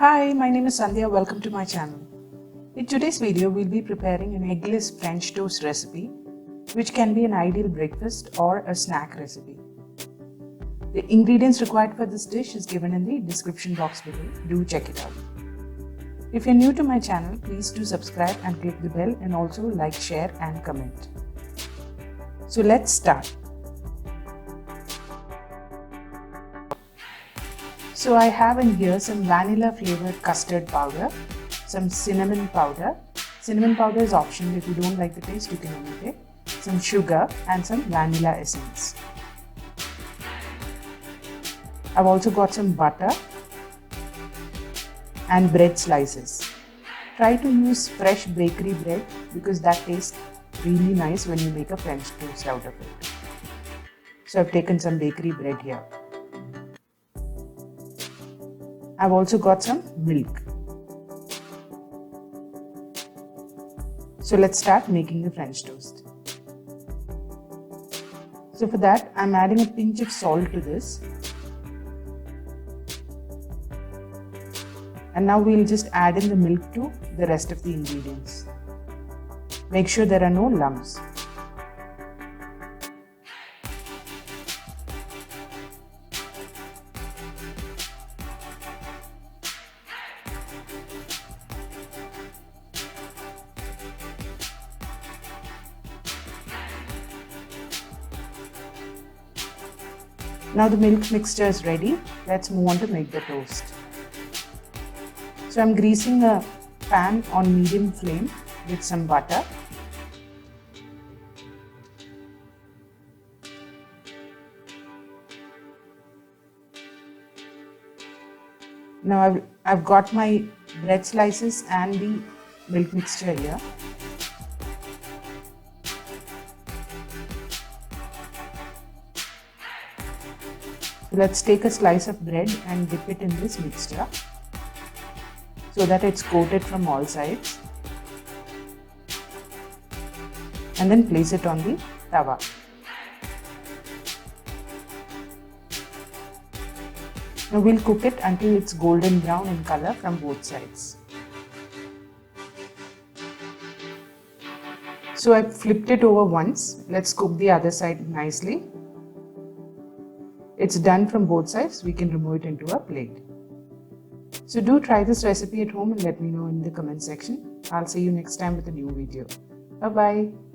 Hi, my name is Sandhya. Welcome to my channel. In today's video, we'll be preparing an eggless French toast recipe, which can be an ideal breakfast or a snack recipe. The ingredients required for this dish is given in the description box below. Do check it out. If you're new to my channel, please do subscribe and click the bell, and also like, share and comment. So let's start. So I have in here some vanilla flavored custard powder, some cinnamon powder. Cinnamon powder is optional. If you don't like the taste, you can omit it. Some sugar and some vanilla essence. I've also got some butter and bread slices. Try to use fresh bakery bread because that tastes really nice when you make a French toast out of it. So I've taken some bakery bread here. I've also got some milk. So let's start making the French toast. So for that, I'm adding a pinch of salt to this. And now we'll just add in the milk to the rest of the ingredients. Make sure there are no lumps. Now the milk mixture is ready. Let's move on to make the toast. So I'm greasing a pan on medium flame with some butter. Now I've got my bread slices and the milk mixture here. Let's take a slice of bread and dip it in this mixture so that it's coated from all sides, and then place it on the tawa. Now we'll cook it until it's golden brown in color from both sides. So I flipped it over once. Let's cook the other side nicely. It's done from both sides. We can remove it into a plate. So do try this recipe at home and let me know in the comment section. I'll see you next time with a new video. Bye bye.